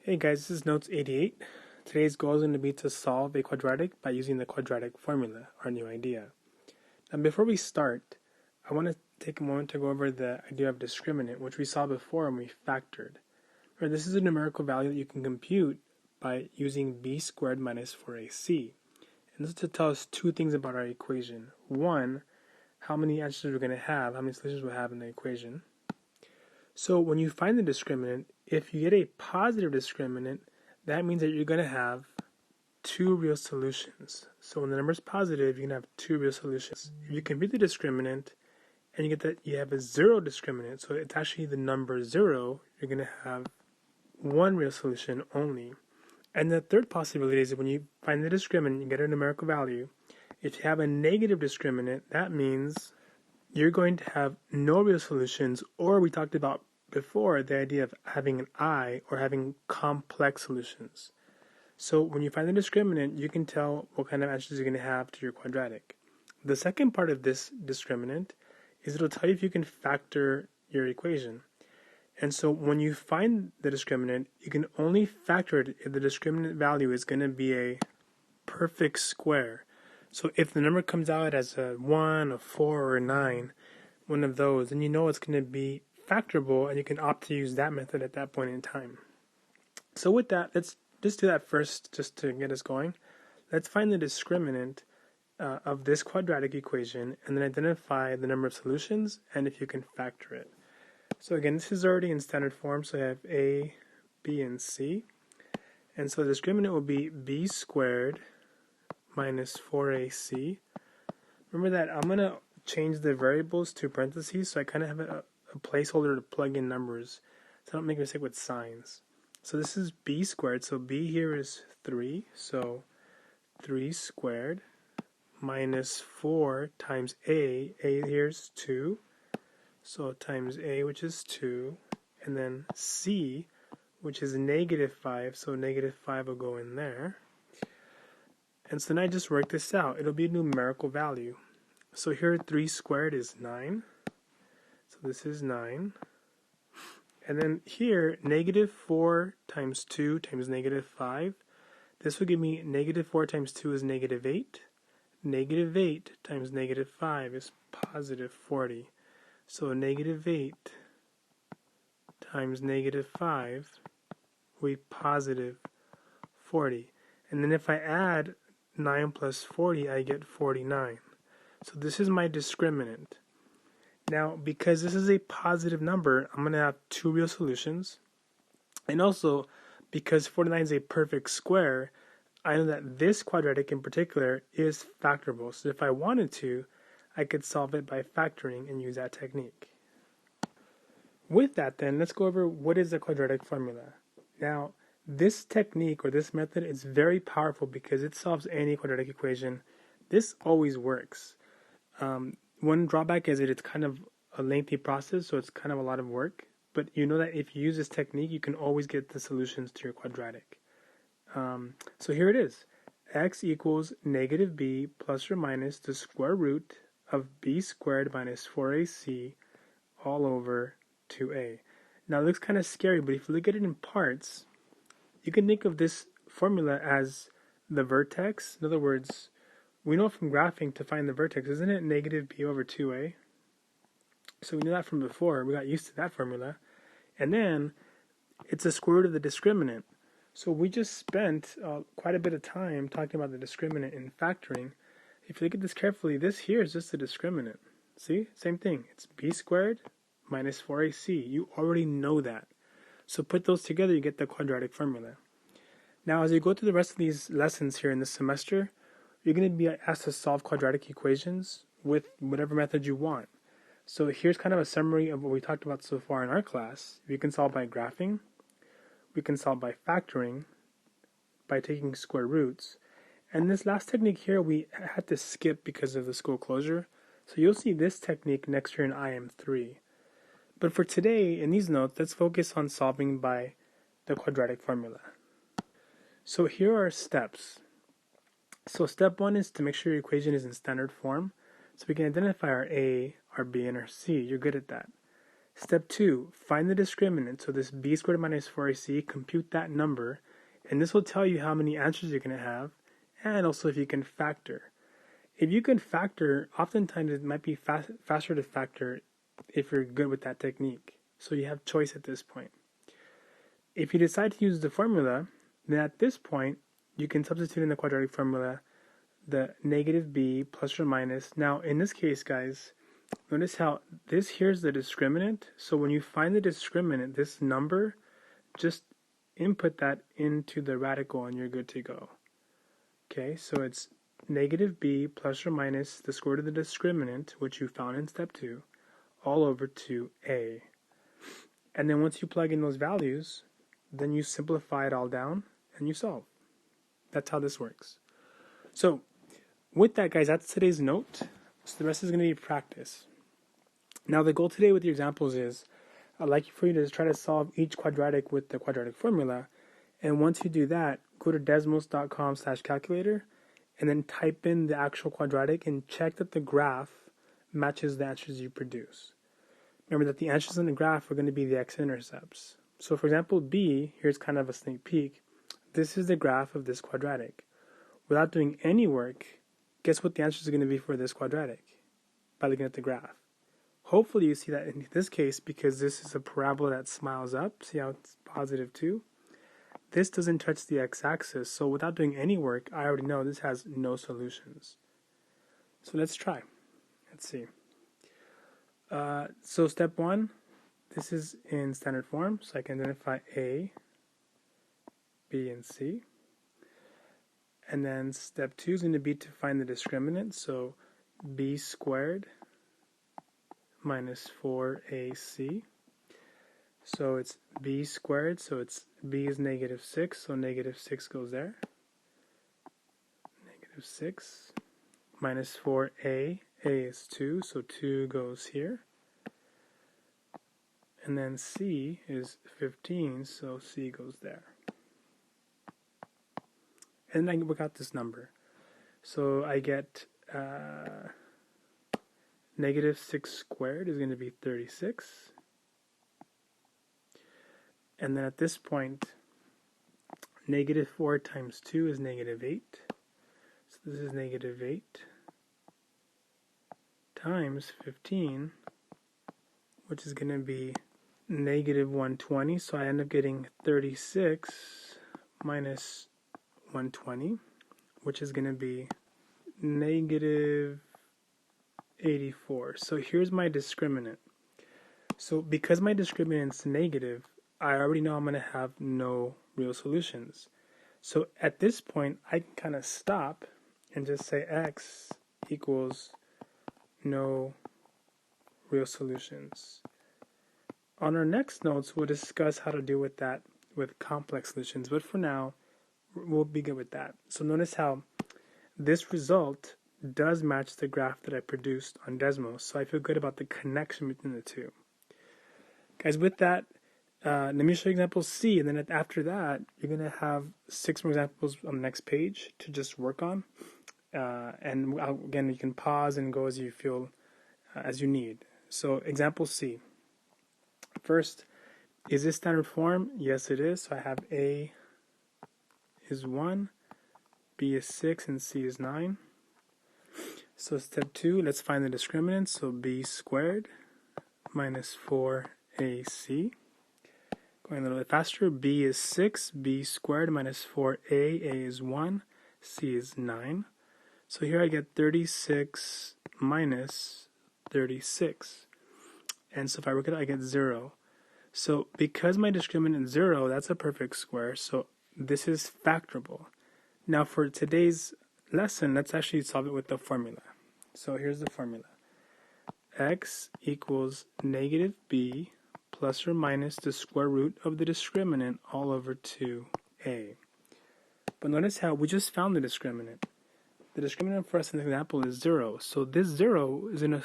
Hey guys, this is Notes 88. Today's goal is going to be to solve a quadratic by using the quadratic formula, our new idea. Now before we start, I want to take a moment to go over the idea of discriminant, which we saw before when we factored. Remember, this is a numerical value that you can compute by using b squared minus 4ac. And this is to tell us two things about our equation. One, how many answers we're going to have, how many solutions we'll have in the equation. So when you find the discriminant, if you get a positive discriminant, that means that you're going to have two real solutions. So when the number is positive, you can have two real solutions. If you compute the discriminant and you get that you have a zero discriminant, so it's actually the number zero, you're going to have one real solution only. And the third possibility is that when you find the discriminant, you get a numerical value. If you have a negative discriminant, that means you're going to have no real solutions, or we talked about before the idea of having an I or having complex solutions. So when you find the discriminant, you can tell what kind of answers you're going to have to your quadratic. The second part of this discriminant is it'll tell you if you can factor your equation. And so when you find the discriminant, you can only factor it if the discriminant value is going to be a perfect square. So if the number comes out as a 1, a 4, or a 9, one of those, then you know it's going to be factorable and you can opt to use that method at that point in time. So with that, let's just do that first just to get us going. Let's find the discriminant of this quadratic equation and then identify the number of solutions and if you can factor it. So again, this is already in standard form, so I have A, B, and C. And so the discriminant will be b squared minus 4ac. Remember that I'm going to change the variables to parentheses, so I kind of have a placeholder to plug in numbers, so I don't make a mistake with signs. So this is b squared, so b here is 3, so 3 squared minus 4 times a here is 2, so times a, which is 2, and then c, which is negative 5, so negative 5 will go in there. And so then I just work this out. It'll be a numerical value. So here 3 squared is 9. So this is 9. And then here, negative 4 times 2 times negative 5. This will give me negative 4 times 2 is negative 8. Negative 8 times negative 5 is positive 40. So negative 8 times negative 5 will be positive 40. And then if I add 9 plus 40, I get 49. So this is my discriminant. Now, because this is a positive number, I'm going to have two real solutions. And also, because 49 is a perfect square, I know that this quadratic in particular is factorable. So if I wanted to, I could solve it by factoring and use that technique. With that then, let's go over what is the quadratic formula. Now, this technique or this method is very powerful because it solves any quadratic equation. This always works. One drawback is that it's kind of a lengthy process, so it's kind of a lot of work. But you know that if you use this technique, you can always get the solutions to your quadratic. So here it is. X equals negative b plus or minus the square root of b squared minus 4ac all over 2a. Now it looks kind of scary, but if you look at it in parts, you can think of this formula as the vertex. In other words, we know from graphing to find the vertex, isn't it negative b over 2a? So we knew that from before. We got used to that formula. And then it's the square root of the discriminant. So we just spent quite a bit of time talking about the discriminant in factoring. If you look at this carefully, this here is just the discriminant. See? Same thing. It's b squared minus 4ac. You already know that. So put those together, you get the quadratic formula. Now, as you go through the rest of these lessons here in this semester, you're going to be asked to solve quadratic equations with whatever method you want. So here's kind of a summary of what we talked about so far in our class. We can solve by graphing. We can solve by factoring, by taking square roots. And this last technique here, we had to skip because of the school closure. So you'll see this technique next year in IM3. But for today, in these notes, let's focus on solving by the quadratic formula. So here are steps. So step 1 is to make sure your equation is in standard form. So we can identify our A, our B, and our C. You're good at that. Step 2, find the discriminant. So this b squared minus 4ac, compute that number, and this will tell you how many answers you're going to have, and also if you can factor. If you can factor, oftentimes it might be faster to factor if you're good with that technique. So you have choice at this point. If you decide to use the formula, then at this point, you can substitute in the quadratic formula the negative b plus or minus. Now, in this case, guys, notice how this here is the discriminant. So when you find the discriminant, this number, just input that into the radical and you're good to go. Okay, so it's negative b plus or minus the square root of the discriminant, which you found in step 2, all over to a. And then once you plug in those values, then you simplify it all down and you solve. That's how this works. So with that, guys, that's today's note. So the rest is going to be practice. Now the goal today with your examples is I'd like for you to try to solve each quadratic with the quadratic formula. And once you do that, go to desmos.com/calculator and then type in the actual quadratic and check that the graph matches the answers you produce. Remember that the answers in the graph are going to be the x-intercepts. So for example, B, here's kind of a sneak peek. This is the graph of this quadratic. Without doing any work, guess what the answer is going to be for this quadratic? By looking at the graph. Hopefully you see that in this case, because this is a parabola that smiles up. See how it's positive 2? This doesn't touch the x-axis, so without doing any work, I already know this has no solutions. So let's try. Let's see. So step 1, this is in standard form, so I can identify A, B, and C. And then step 2 is going to be to find the discriminant, so b squared minus 4ac. So it's b squared, so it's b is negative 6, so negative 6 goes there. Negative 6 minus 4a, a is 2, so 2 goes here. And then c is 15, so c goes there. And then I work out this number. So I get negative 6 squared is going to be 36. And then at this point, negative 4 times 2 is negative 8. So this is negative 8 times 15, which is going to be negative 120. So I end up getting 36 minus 120, which is going to be negative 84. So here's my discriminant. So because my discriminant's negative, I already know I'm going to have no real solutions. So at this point, I can kind of stop and just say x equals no real solutions. On our next notes, we'll discuss how to deal with that with complex solutions. But for now, we'll be good with that. So notice how this result does match the graph that I produced on Desmos. So I feel good about the connection between the two. Guys, with that, let me show you example C, and then after that, you're going to have 6 more examples on the next page to just work on. And again, you can pause and go as you feel, as you need. So example C. First, is this standard form? Yes, it is. So I have A is 1, B is 6, and C is 9. So step 2, let's find the discriminant. So B squared minus 4AC. Going a little bit faster, B is 6, B squared minus 4A, A is 1, C is 9. So here I get 36 minus 36. And so if I work it out, I get 0. So because my discriminant is 0, that's a perfect square, so this is factorable. Now for today's lesson, let's actually solve it with the formula. So here's the formula. X equals negative b plus or minus the square root of the discriminant all over 2a. But notice how we just found the discriminant. The discriminant for us in the example is 0. So this 0 is going to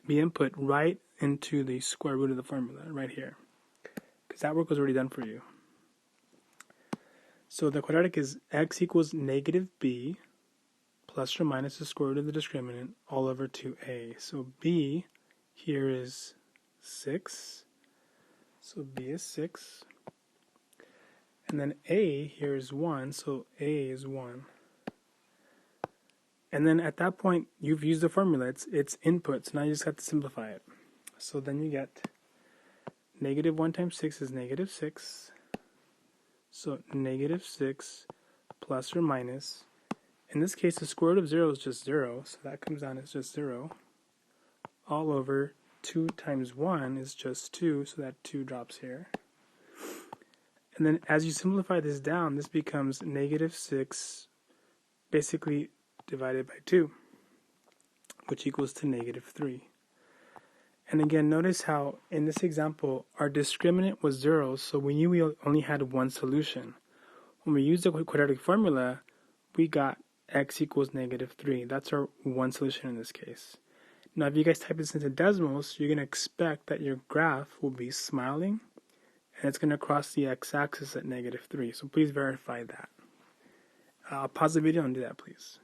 be input right into the square root of the formula right here. Because that work was already done for you. So the quadratic is x equals negative b plus or minus the square root of the discriminant all over 2a. So b here is 6. So b is 6. And then a here is 1, so a is 1. And then at that point, you've used the formula. It's input, so now you just have to simplify it. So then you get negative 1 times 6 is negative 6. So negative 6 plus or minus. In this case, the square root of 0 is just 0, so that comes down as just 0. All over 2 times 1 is just 2, so that 2 drops here. And then as you simplify this down, this becomes negative 6 basically divided by 2, which equals to negative 3. And again, notice how in this example, our discriminant was 0, so we knew we only had one solution. When we used the quadratic formula, we got x equals negative 3. That's our one solution in this case. Now, if you guys type this into decimals, you're going to expect that your graph will be smiling, and it's going to cross the x-axis at negative 3. So please verify that. I'll pause the video and do that, please.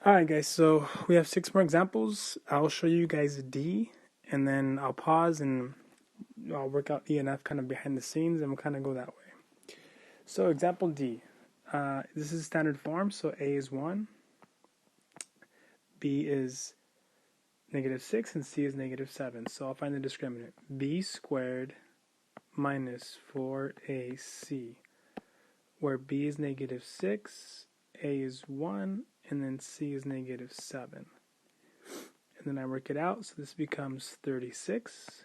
Alright guys, so we have 6 more examples. I'll show you guys D, and then I'll pause and I'll work out E and F kind of behind the scenes, and we'll kind of go that way. So example D. This is standard form, so A is 1, B is negative 6, and C is negative 7. So I'll find the discriminant. B squared minus 4AC, where B is negative 6, A is 1, and then C is negative 7. And then I work it out, so this becomes 36.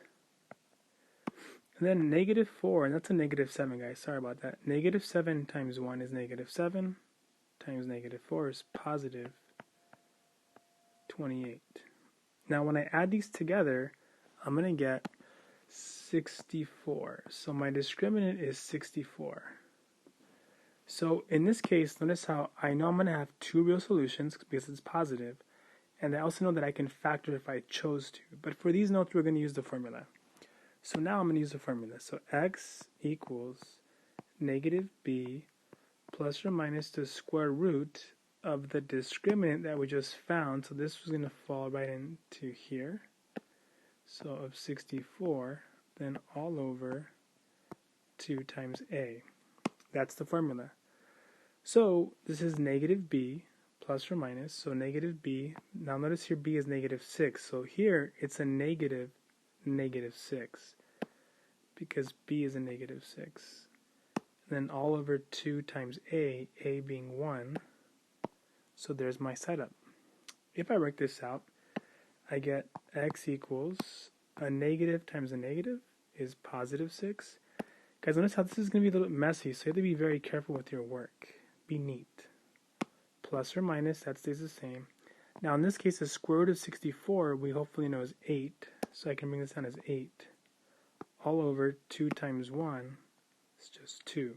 And then negative 4, and that's a negative 7, guys. Sorry about that. Negative 7 times 1 is negative 7, times negative 4 is positive 28. Now when I add these together, I'm going to get 64. So my discriminant is 64. So in this case, notice how I know I'm going to have 2 real solutions because it's positive, and I also know that I can factor if I chose to. But for these notes, we're going to use the formula. So now I'm going to use the formula. So x equals negative b plus or minus the square root of the discriminant that we just found. So this was going to fall right into here. So of 64, then all over 2 times a. That's the formula. So this is negative b plus or minus, so negative b. Now notice here b is negative 6, so here it's a negative 6 because b is a negative 6. And then all over 2 times a being 1, so there's my setup. If I work this out, I get x equals a negative times a negative is positive 6. Guys, notice how this is going to be a little bit messy, so you have to be very careful with your work. Be neat. Plus or minus, that stays the same. Now in this case, the square root of 64, we hopefully know is 8, so I can bring this down as 8. All over 2 times 1 is just 2.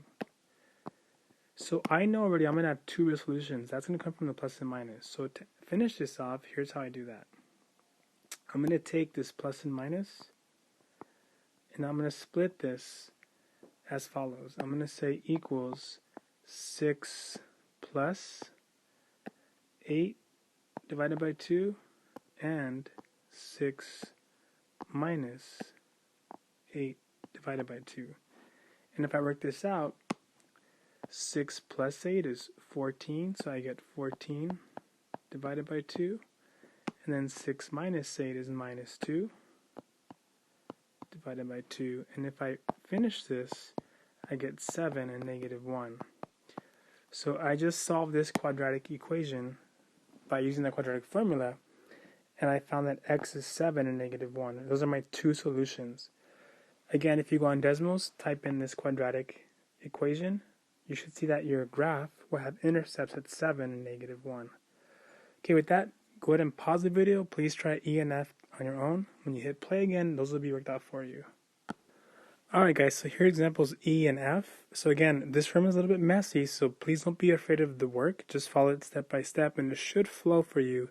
So I know already I'm going to have 2 real solutions. That's going to come from the plus and minus. So to finish this off, here's how I do that. I'm going to take this plus and minus, and I'm going to split this as follows. I'm going to say equals 6 plus 8 divided by 2 and 6 minus 8 divided by 2. And if I work this out, 6 plus 8 is 14, so I get 14 divided by 2. And then 6 minus 8 is minus 2 divided by 2. And if I finish this, I get 7 and negative 1. So I just solved this quadratic equation by using the quadratic formula, and I found that x is 7 and negative 1. Those are my 2 solutions. Again, if you go on decimals, type in this quadratic equation, you should see that your graph will have intercepts at 7 and negative 1. Okay, with that, go ahead and pause the video. Please try E and F on your own. When you hit play again, those will be worked out for you. Alright guys, so here are examples E and F. So again, this formula is a little bit messy, so please don't be afraid of the work. Just follow it step by step, and it should flow for you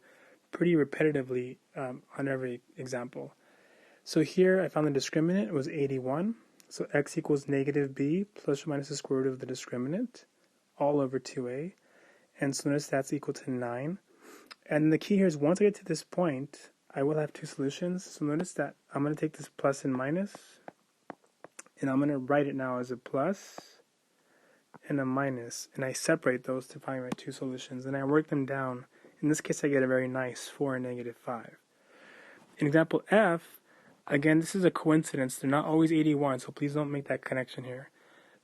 pretty repetitively on every example. So here I found the discriminant, it was 81. So x equals negative b plus or minus the square root of the discriminant, all over 2a. And so notice that's equal to 9. And the key here is once I get to this point, I will have two solutions. So notice that I'm going to take this plus and minus, and I'm going to write it now as a plus and a minus, and I separate those to find my two solutions, and I work them down. In this case, I get a very nice 4 and negative 5. In example F, again, this is a coincidence. They're not always 81, so please don't make that connection here.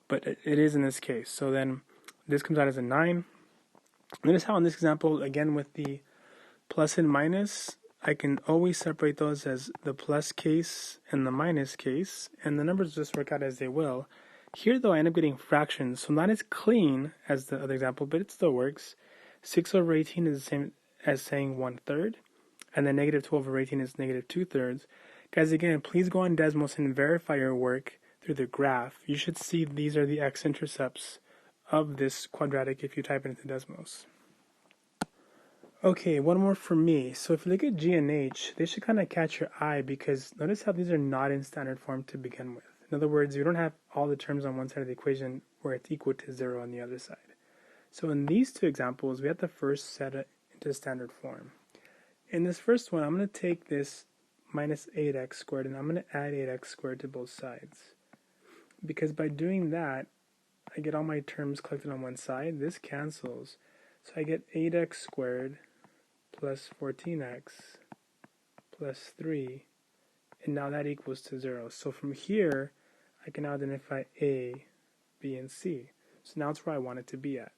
But it is in this case. So then this comes out as a 9. Notice how in this example, again with the plus and minus, I can always separate those as the plus case and the minus case, and the numbers just work out as they will. Here, though, I end up getting fractions, so not as clean as the other example, but it still works. 6 over 18 is the same as saying 1/3, and then negative 12 over 18 is negative 2/3. Guys, again, please go on Desmos and verify your work through the graph. You should see these are the x-intercepts of this quadratic if you type it into Desmos. Okay, one more for me. So if you look at G and H, they should kind of catch your eye because notice how these are not in standard form to begin with. In other words, you don't have all the terms on one side of the equation where it's equal to 0 on the other side. So in these two examples, we have to first set it into standard form. In this first one, I'm going to take this minus 8x squared and I'm going to add 8x squared to both sides. Because by doing that, I get all my terms collected on one side. This cancels. So I get 8x squared plus 14x plus 3, and now that equals to 0. So from here, I can now identify A, B, and C. So now it's where I want it to be at.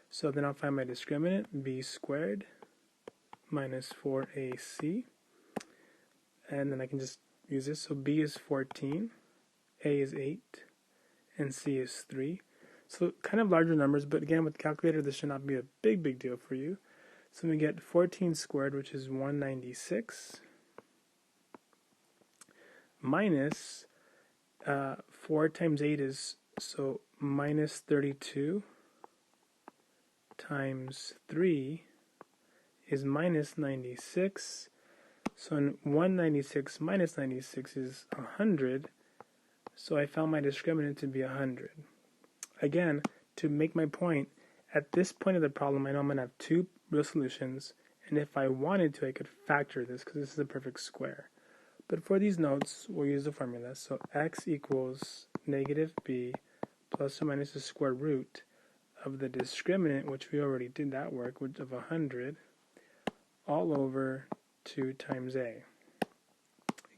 So then I'll find my discriminant, b squared minus 4ac, and then I can just use this. So b is 14, a is 8, and c is 3. So kind of larger numbers, but again, with the calculator, this should not be a big deal for you. So we get 14 squared, which is 196, minus 4 times 8 is, so minus 32, times 3 is minus 96. So 196 minus 96 is 100. So I found my discriminant to be 100. Again, to make my point, at this point of the problem, I know I'm going to have two real solutions, and if I wanted to, I could factor this because this is a perfect square. But for these notes, we'll use the formula. So x equals negative b plus or minus the square root of the discriminant, which we already did that work, which of 100, all over 2 times a.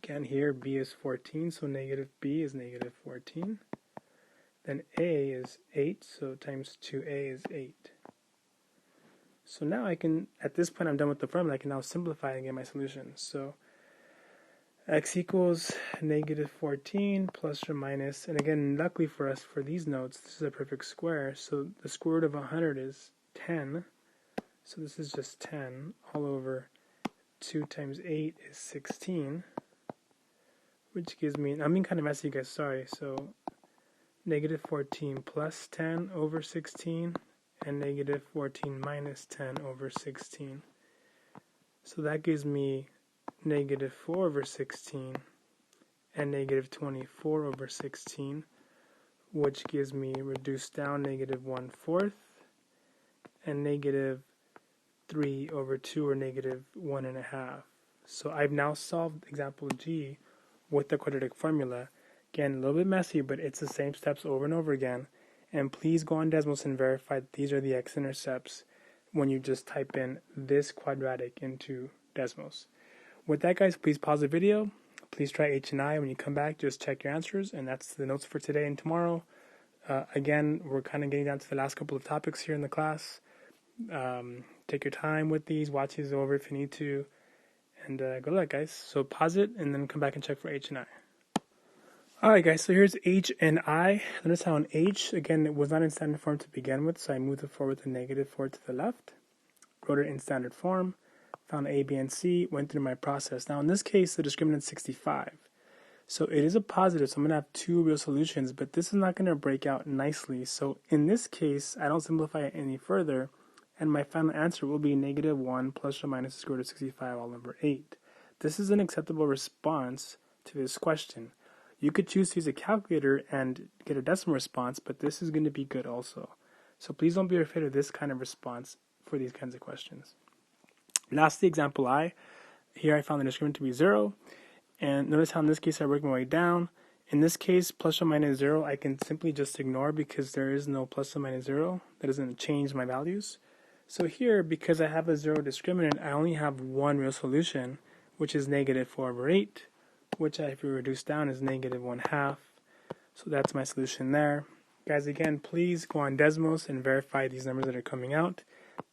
Again, here b is 14, so negative b is negative 14. Then a is 8, so times 2a is 8. So now I can, at this point I'm done with the formula, I can now simplify and get my solution. So x equals negative 14 plus or minus, and again, luckily for us, for these notes, this is a perfect square, so the square root of 100 is 10. So this is just 10, all over 2 times 8 is 16, which gives me, I'm being kind of messy, guys, sorry, so negative 14 plus 10 over 16, and negative 14 minus 10 over 16. So that gives me negative 4 over 16 and negative 24 over 16, which gives me reduced down negative 1/4 and negative 3 over 2, or negative 1.5. So I've now solved example G with the quadratic formula. Again, a little bit messy, but it's the same steps over and over again. And please go on Desmos and verify that these are the x-intercepts when you just type in this quadratic into Desmos. With that, guys, please pause the video. Please try H and I. When you come back, just check your answers. And that's the notes for today and tomorrow. Again, we're kind of getting down to the last couple of topics here in the class. Take your time with these. Watch these over if you need to. And good luck, guys. So pause it and then come back and check for H and I. Alright guys, so here's H and I. Notice how in H, again, it was not in standard form to begin with, so I moved it forward with a negative 4 to the left. Wrote it in standard form, found A, B, and C, went through my process. Now in this case, the discriminant is 65. So it is a positive, so I'm going to have two real solutions, but this is not going to break out nicely. So in this case, I don't simplify it any further, and my final answer will be negative 1 plus or minus the square root of 65 all over 8. This is an acceptable response to this question. You could choose to use a calculator and get a decimal response, but this is going to be good also. So please don't be afraid of this kind of response for these kinds of questions. Lastly, example I. Here I found the discriminant to be 0. And notice how in this case I work my way down. In this case, plus or minus 0, I can simply just ignore because there is no plus or minus 0. That doesn't change my values. So here, because I have a 0 discriminant, I only have one real solution, which is negative 4/8, which if we reduce down is negative 1/2. So that's my solution there. Guys, again, please go on Desmos and verify these numbers that are coming out.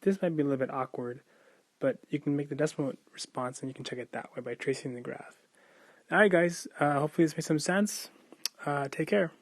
This might be a little bit awkward, but you can make the decimal response and you can check it that way by tracing the graph. Alright guys, hopefully this makes some sense. Take care.